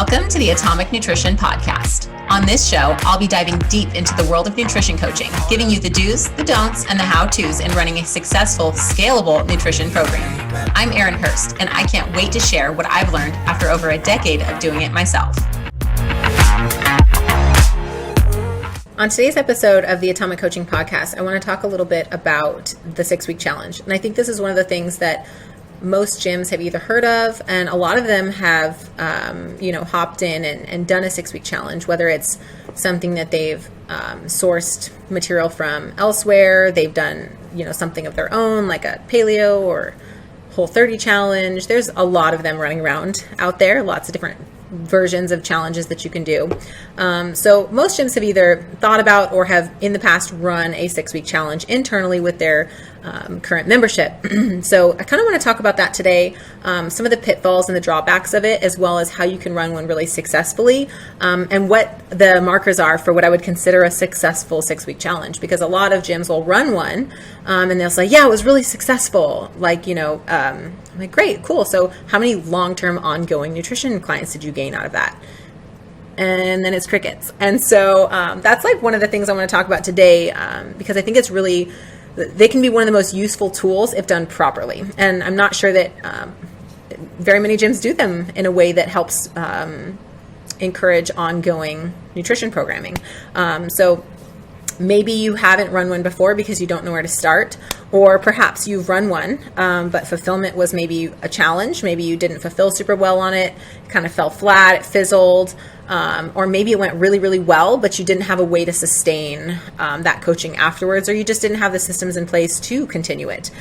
Welcome to the Atomic Nutrition Podcast. On this show, I'll be diving deep into the world of nutrition coaching, giving you the do's, the don'ts, and the how-tos in running a successful, scalable nutrition program. I'm Erin Hurst, and I can't wait to share what I've learned after over a decade of doing it myself. On today's episode of the Atomic Coaching Podcast, I want to talk a little bit about the 6-week challenge. And I think this is one of the things that most gyms have either heard of, and a lot of them have, hopped in and done a 6-week challenge, whether it's something that they've sourced material from elsewhere, they've done, something of their own, like a paleo or Whole30 challenge. There's a lot of them running around out there, lots of different versions of challenges that you can do. So most gyms have either thought about or have in the past run a 6-week challenge internally with their current membership. So I kind of want to talk about that today, some of the pitfalls and the drawbacks of it, as well as how you can run one really successfully, and what the markers are for what I would consider a successful 6-week challenge. Because a lot of gyms will run one and they'll say, yeah, it was really successful. I'm like, great, cool. So how many long-term ongoing nutrition clients did you gain out of that? And then it's crickets. And so that's like one of the things I want to talk about today, because I think it's really, they can be one of the most useful tools if done properly. And I'm not sure that very many gyms do them in a way that helps encourage ongoing nutrition programming. So maybe you haven't run one before because you don't know where to start, or perhaps you've run one, but fulfillment was maybe a challenge. Maybe you didn't fulfill super well on it, kind of fell flat, it fizzled, or maybe it went really, really well, but you didn't have a way to sustain that coaching afterwards, or you just didn't have the systems in place to continue it.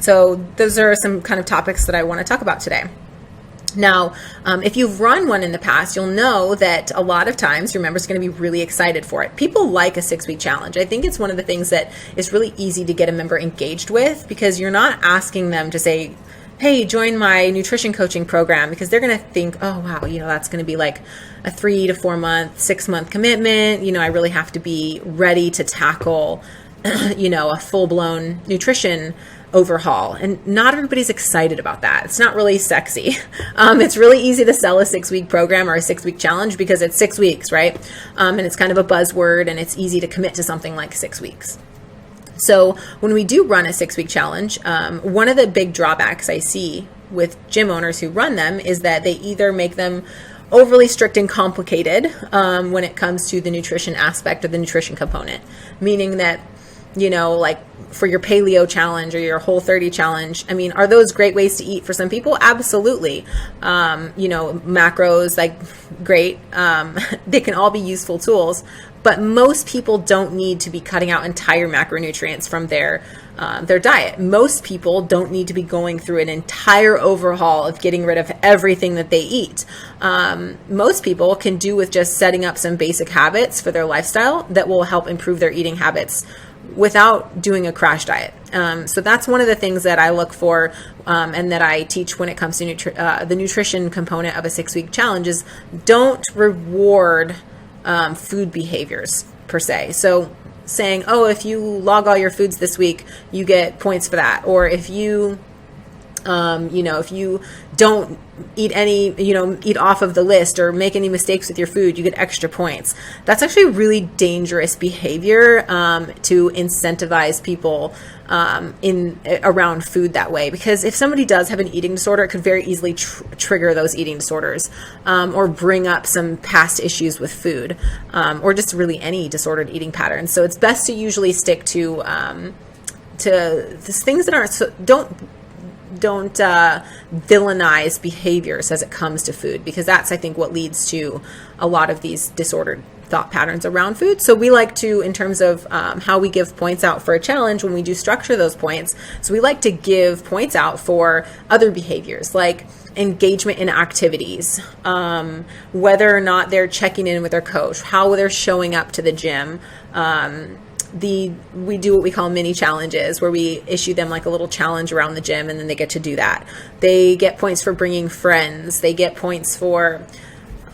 So those are some kind of topics that I want to talk about today. Now, if you've run one in the past, you'll know that a lot of times your member's going to be really excited for it. People like a 6-week challenge. I think it's one of the things that is really easy to get a member engaged with, because you're not asking them to say, hey, join my nutrition coaching program, because they're going to think, oh, wow, that's going to be like a 3 to 4 month, 6-month commitment. I really have to be ready to tackle, a full-blown nutrition overhaul. And not everybody's excited about that. It's not really sexy. It's really easy to sell a 6-week program or a 6-week challenge because it's 6 weeks, right? And it's kind of a buzzword, and it's easy to commit to something like 6 weeks. So when we do run a 6-week challenge, one of the big drawbacks I see with gym owners who run them is that they either make them overly strict and complicated when it comes to the nutrition aspect of the nutrition component, meaning that like for your paleo challenge or your Whole30 challenge, are those great ways to eat for some people? Absolutely. Macros, like, great. They can all be useful tools, but most people don't need to be cutting out entire macronutrients from their diet. Most people don't need to be going through an entire overhaul of getting rid of everything that they eat. Most people can do with just setting up some basic habits for their lifestyle that will help improve their eating habits without doing a crash diet. So that's one of the things that I look for and that I teach when it comes to the nutrition component of a 6-week challenge is don't reward food behaviors per se. So saying, oh, if you log all your foods this week, you get points for that. Or if you if you don't eat any, eat off of the list or make any mistakes with your food, you get extra points. That's actually really dangerous behavior to incentivize people around food that way. Because if somebody does have an eating disorder, it could very easily trigger those eating disorders or bring up some past issues with food or just really any disordered eating patterns. So it's best to usually stick to things that aren't don't villainize behaviors as it comes to food, because that's, I think, what leads to a lot of these disordered thought patterns around food. So we like to, in terms of how we give points out for a challenge, when we do structure those points, so we like to give points out for other behaviors like engagement in activities, whether or not they're checking in with their coach, how they're showing up to the gym. We do what we call mini challenges, where we issue them like a little challenge around the gym, and then they get to do that. They get points for bringing friends. They get points for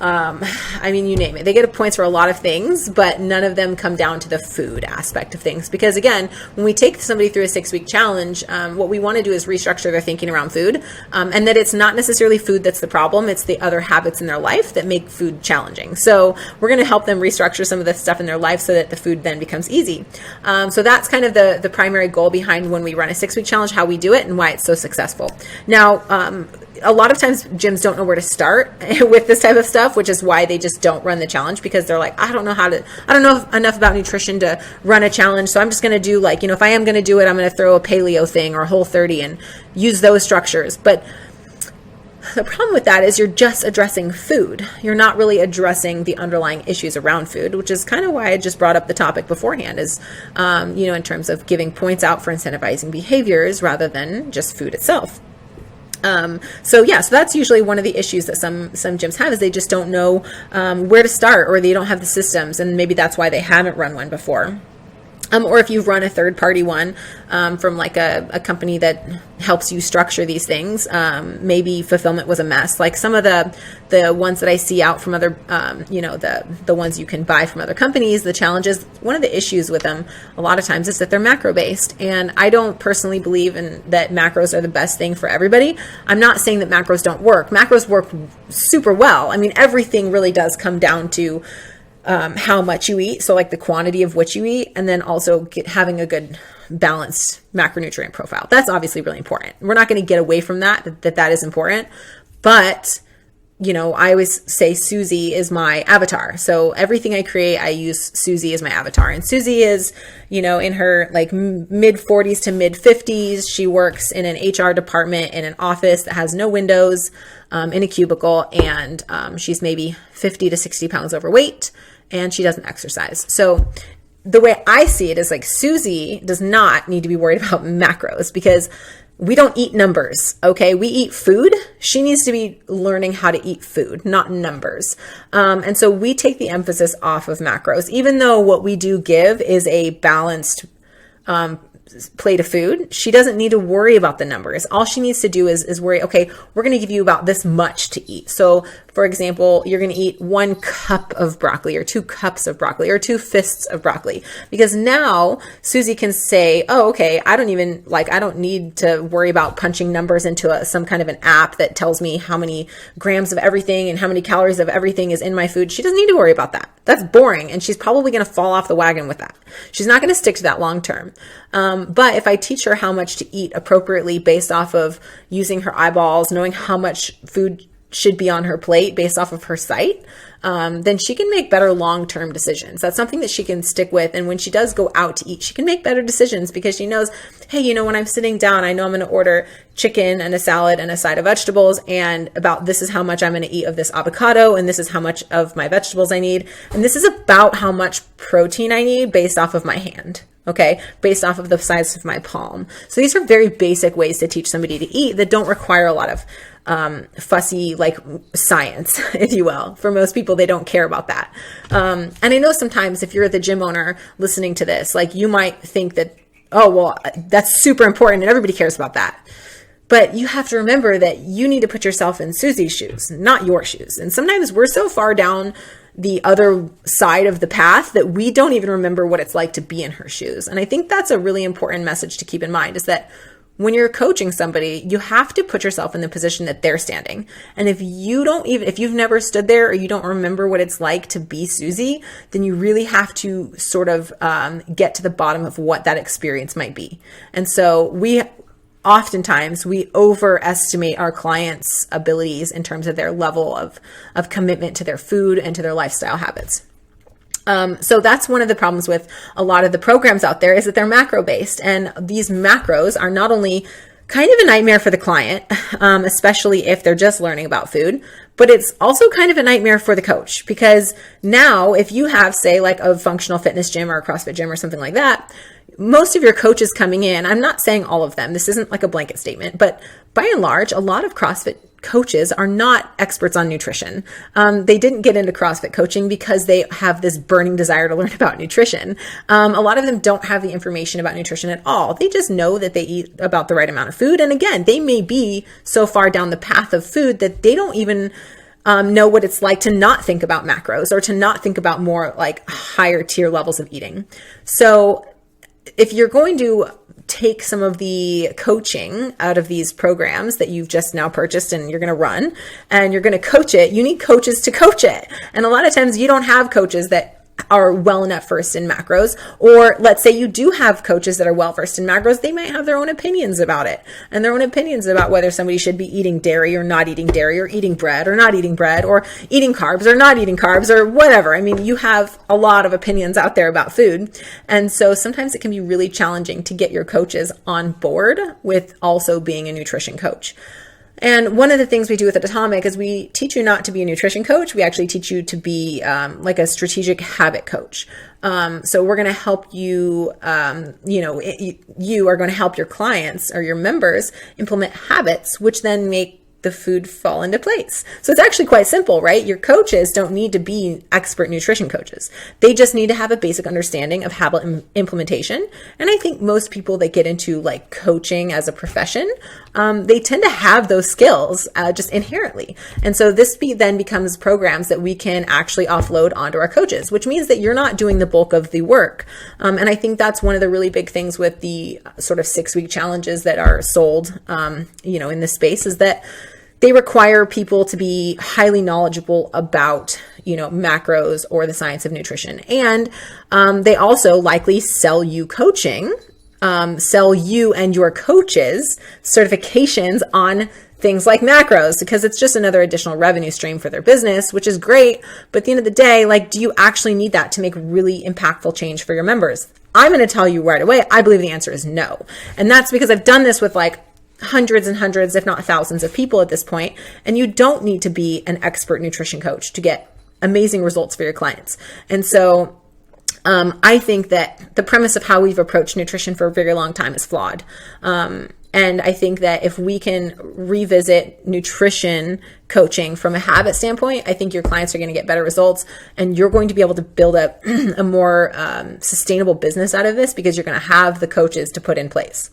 I mean, you name it. They get points for a lot of things, but none of them come down to the food aspect of things. Because again, when we take somebody through a 6-week challenge, what we want to do is restructure their thinking around food, and that it's not necessarily food that's the problem. It's the other habits in their life that make food challenging. So we're going to help them restructure some of the stuff in their life so that the food then becomes easy. So that's kind of the primary goal behind when we run a 6-week challenge, how we do it and why it's so successful. Now, a lot of times gyms don't know where to start with this type of stuff, which is why they just don't run the challenge, because they're like, I don't know enough about nutrition to run a challenge. So I'm just going to do if I am going to do it, I'm going to throw a paleo thing or a Whole30 and use those structures. But the problem with that is you're just addressing food. You're not really addressing the underlying issues around food, which is kind of why I just brought up the topic beforehand is, in terms of giving points out for incentivizing behaviors rather than just food itself. So that's usually one of the issues that some gyms have is they just don't know where to start, or they don't have the systems, and maybe that's why they haven't run one before. Or if you've run a third-party one from like a company that helps you structure these things, maybe fulfillment was a mess. Like some of the ones that I see out from other, the ones you can buy from other companies, the challenges, one of the issues with them a lot of times is that they're macro-based. And I don't personally believe that macros are the best thing for everybody. I'm not saying that macros don't work. Macros work super well. I mean, everything really does come down to how much you eat, so like the quantity of what you eat, and then also having a good balanced macronutrient profile. That's obviously really important. We're not going to get away from that is important, but I always say Susie is my avatar. So everything I create, I use Susie as my avatar. And Susie is, in her like mid 40s to mid 50s. She works in an HR department in an office that has no windows, in a cubicle, and she's maybe 50 to 60 pounds overweight, and she doesn't exercise. So the way I see it is like Susie does not need to be worried about macros, because we don't eat numbers, okay? We eat food. She needs to be learning how to eat food, not numbers. And so we take the emphasis off of macros, even though what we do give is a balanced plate of food. She doesn't need to worry about the numbers. All she needs to do is worry, okay, we're going to give you about this much to eat. So for example, you're going to eat 1 cup of broccoli or 2 cups of broccoli or 2 fists of broccoli, because now Susie can say, oh, okay, I don't need to worry about punching numbers into some kind of an app that tells me how many grams of everything and how many calories of everything is in my food. She doesn't need to worry about that. That's boring. And she's probably going to fall off the wagon with that. She's not going to stick to that long term. But if I teach her how much to eat appropriately based off of using her eyeballs, knowing how much food should be on her plate based off of her sight, then she can make better long-term decisions. That's something that she can stick with. And when she does go out to eat, she can make better decisions because she knows, hey, when I'm sitting down, I know I'm going to order chicken and a salad and a side of vegetables, and about this is how much I'm going to eat of this avocado, and this is how much of my vegetables I need. And this is about how much protein I need based off of my hand. Okay, based off of the size of my palm. So these are very basic ways to teach somebody to eat that don't require a lot of fussy like science, if you will. For most people, they don't care about that. And I know sometimes if you're the gym owner listening to this, like you might think that, oh, well, that's super important and everybody cares about that. But you have to remember that you need to put yourself in Susie's shoes, not your shoes. And sometimes we're so far down the other side of the path that we don't even remember what it's like to be in her shoes. And I think that's a really important message to keep in mind, is that when you're coaching somebody, you have to put yourself in the position that they're standing. And if you've never stood there, or you don't remember what it's like to be Susie, then you really have to sort of get to the bottom of what that experience might be. And so oftentimes we overestimate our clients' abilities in terms of their level of commitment to their food and to their lifestyle habits. So that's one of the problems with a lot of the programs out there, is that they're macro based. And these macros are not only kind of a nightmare for the client, especially if they're just learning about food, but it's also kind of a nightmare for the coach, because now if you have, say, like a functional fitness gym or a CrossFit gym or something like that, most of your coaches coming in, I'm not saying all of them, this isn't like a blanket statement, but by and large, a lot of CrossFit coaches are not experts on nutrition. They didn't get into CrossFit coaching because they have this burning desire to learn about nutrition. A lot of them don't have the information about nutrition at all. They just know that they eat about the right amount of food. And again, they may be so far down the path of food that they don't even know what it's like to not think about macros or to not think about more like higher tier levels of eating. So if you're going to take some of the coaching out of these programs that you've just now purchased and you're going to run and you're going to coach it, you need coaches to coach it. And a lot of times you don't have coaches that are well enough versed in macros, or let's say you do have coaches that are well versed in macros, they might have their own opinions about it and their own opinions about whether somebody should be eating dairy or not eating dairy, or eating bread or not eating bread, or eating carbs or not eating carbs, or whatever. I mean, you have a lot of opinions out there about food. And so sometimes it can be really challenging to get your coaches on board with also being a nutrition coach. And one of the things we do with Atomic is we teach you not to be a nutrition coach. We actually teach you to be like a strategic habit coach. So we're going to help you, you are going to help your clients or your members implement habits, which then make the food fall into place. So it's actually quite simple, right? Your coaches don't need to be expert nutrition coaches. They just need to have a basic understanding of habit implementation. And I think most people that get into like coaching as a profession, they tend to have those skills just inherently. And so this then becomes programs that we can actually offload onto our coaches, which means that you're not doing the bulk of the work. And I think that's one of the really big things with the sort of 6-week challenges that are sold, in this space, is that they require people to be highly knowledgeable about, macros or the science of nutrition. And they also likely sell you coaching, sell you and your coaches certifications on things like macros, because it's just another additional revenue stream for their business, which is great. But at the end of the day, like, do you actually need that to make really impactful change for your members? I'm going to tell you right away, I believe the answer is no. And that's because I've done this with like hundreds and hundreds, if not thousands of people at this point. And you don't need to be an expert nutrition coach to get amazing results for your clients. And so I think that the premise of how we've approached nutrition for a very long time is flawed. And I think that if we can revisit nutrition coaching from a habit standpoint, I think your clients are going to get better results, and you're going to be able to build up a more sustainable business out of this, because you're going to have the coaches to put in place.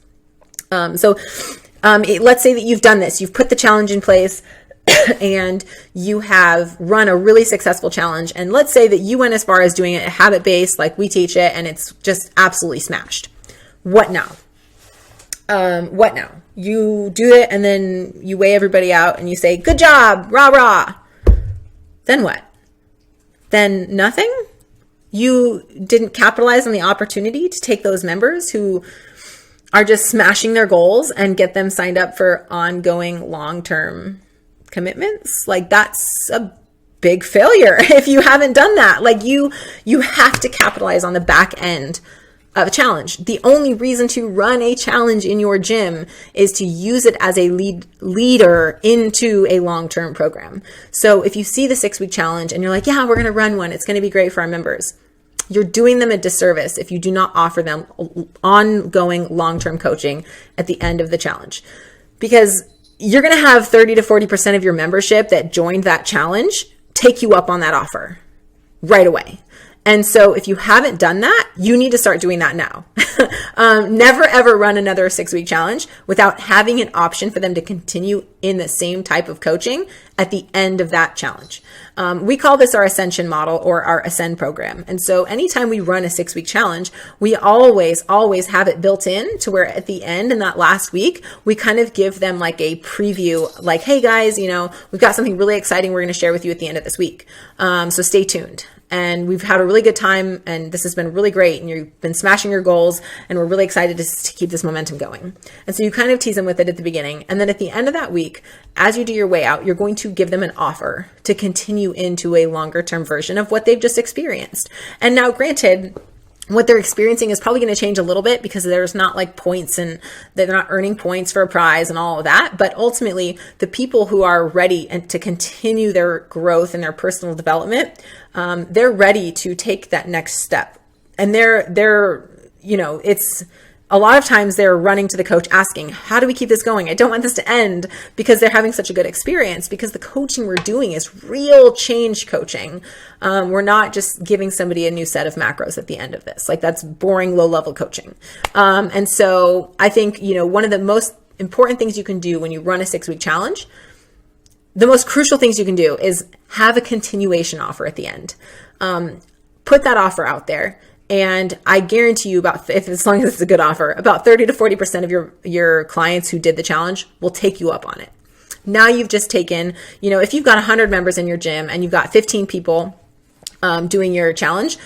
Let's say that you've done this, you've put the challenge in place and you have run a really successful challenge. And let's say that you went as far as doing it habit-based, like we teach it, and it's just absolutely smashed. What now? You do it and then you weigh everybody out and you say, good job, rah, rah. Then what? Then nothing? You didn't capitalize on the opportunity to take those members who are just smashing their goals and get them signed up for ongoing long-term commitments. Like, that's a big failure if you haven't done that. Like, you have to capitalize on the back end of a challenge. The only reason to run a challenge in your gym is to use it as a leader into a long-term program. So if you see the 6-week challenge and you're like, yeah, we're going to run one, it's going to be great for our members, you're doing them a disservice if you do not offer them ongoing long-term coaching at the end of the challenge. Because you're going to have 30 to 40% of your membership that joined that challenge take you up on that offer right away. And so if you haven't done that, you need to start doing that now. Never ever run another 6-week challenge without having an option for them to continue in the same type of coaching at the end of that challenge. We call this our Ascension model, or our Ascend program. And so anytime we run a 6-week challenge, we always have it built in to where at the end, in that last week, we kind of give them like a preview, like, hey guys, we've got something really exciting we're going to share with you at the end of this week. So stay tuned. And we've had a really good time, and this has been really great, and you've been smashing your goals, and we're really excited to keep this momentum going. And so you kind of tease them with it at the beginning. And then at the end of that week, as you do your way out, you're going to give them an offer to continue into a longer term version of what they've just experienced. And now, granted, what they're experiencing is probably going to change a little bit, because there's not like points, and they're not earning points for a prize and all of that. But ultimately, the people who are ready and to continue their growth and their personal development, they're ready to take that next step. And it's a lot of times they're running to the coach asking, how do we keep this going? I don't want this to end, because they're having such a good experience, because the coaching we're doing is real change coaching. We're not just giving somebody a new set of macros at the end of this. Like, that's boring, low level coaching. And so I think, one of the most important things you can do when you run a 6-week challenge the most crucial things you can do is have a continuation offer at the end. Put that offer out there. And I guarantee you as long as it's a good offer, about 30 to 40% of your clients who did the challenge will take you up on it. Now you've just taken, if you've got 100 members in your gym and you've got 15 people doing your challenge,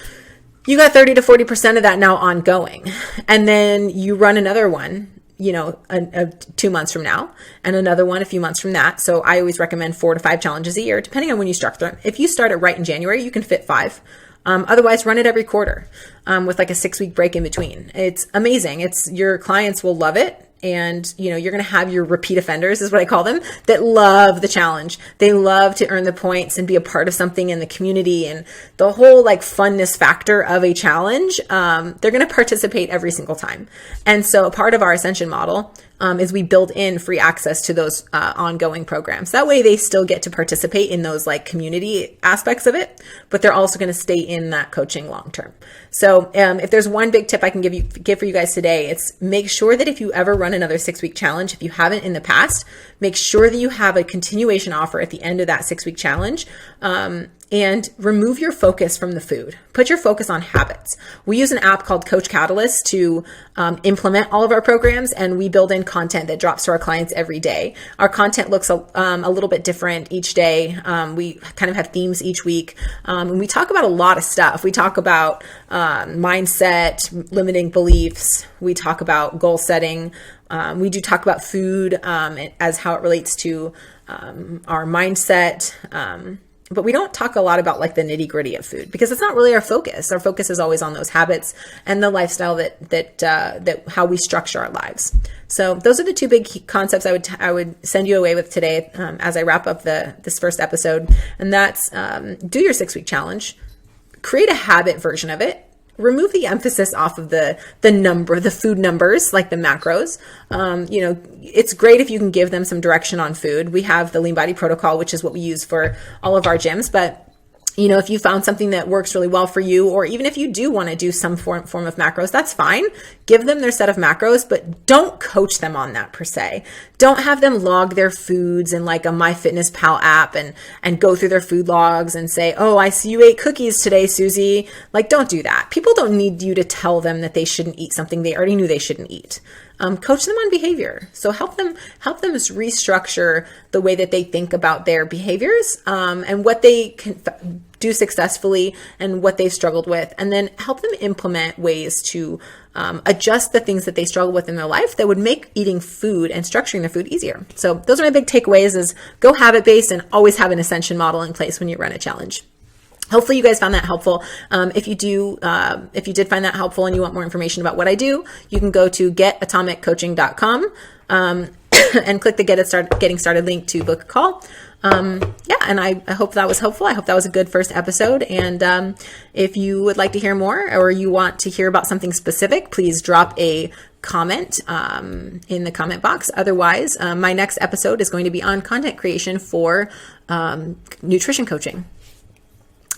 you got 30 to 40% of that now ongoing. And then you run another one, 2 months from now, and another one a few months from that. So I always recommend 4 to 5 challenges a year, depending on when you structure them. If you start it right in January, you can fit 5. Otherwise, run it every quarter with like a 6-week break in between. It's amazing. Your clients will love it. And, you're going to have your repeat offenders, is what I call them, that love the challenge. They love to earn the points and be a part of something in the community, and the whole like funness factor of a challenge. They're going to participate every single time. And so a part of our Ascension model is we build in free access to those ongoing programs. That way they still get to participate in those like community aspects of it, but they're also going to stay in that coaching long term. So if there's one big tip I can give for you guys today, it's make sure that if you ever run another 6-week challenge, if you haven't in the past, make sure that you have a continuation offer at the end of that 6-week challenge. And remove your focus from the food. Put your focus on habits. We use an app called Coach Catalyst to implement all of our programs, and we build in content that drops to our clients every day. Our content looks a little bit different each day. We kind of have themes each week. And we talk about a lot of stuff. We talk about mindset, limiting beliefs. We talk about goal setting. We do talk about food as how it relates to our mindset. But we don't talk a lot about like the nitty gritty of food, because it's not really our focus. Our focus is always on those habits and the lifestyle that how we structure our lives. So those are the 2 big concepts I would send you away with today as I wrap up this first episode. And that's do your 6-week challenge, create a habit version of it. Remove the emphasis off of the food numbers, like the macros. It's great if you can give them some direction on food. We have the Lean Body Protocol, which is what we use for all of our gyms. But, if you found something that works really well for you, or even if you do want to do some form of macros, that's fine. Give them their set of macros, but don't coach them on that per se. Don't have them log their foods in like a MyFitnessPal app and go through their food logs and say, oh, I see you ate cookies today, Susie. Like, don't do that. People don't need you to tell them that they shouldn't eat something they already knew they shouldn't eat. Coach them on behavior. So help them restructure the way that they think about their behaviors and what they can do successfully and what they've struggled with, and then help them implement ways to adjust the things that they struggle with in their life that would make eating food and structuring their food easier. So those are my big takeaways: is go habit-based and always have an Ascension model in place when you run a challenge. Hopefully you guys found that helpful. If you did find that helpful and you want more information about what I do, you can go to getomiccoaching.com and click the getting started link to book a call. And I hope that was helpful. I hope that was a good first episode. And if you would like to hear more, or you want to hear about something specific, please drop a comment in the comment box. Otherwise, my next episode is going to be on content creation for nutrition coaching.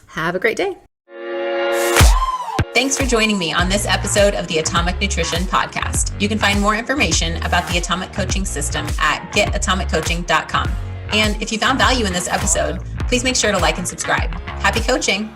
Have a great day. Thanks for joining me on this episode of the Atomic Nutrition Podcast. You can find more information about the Atomic Coaching System at getomiccoaching.com. And if you found value in this episode, please make sure to like and subscribe. Happy coaching.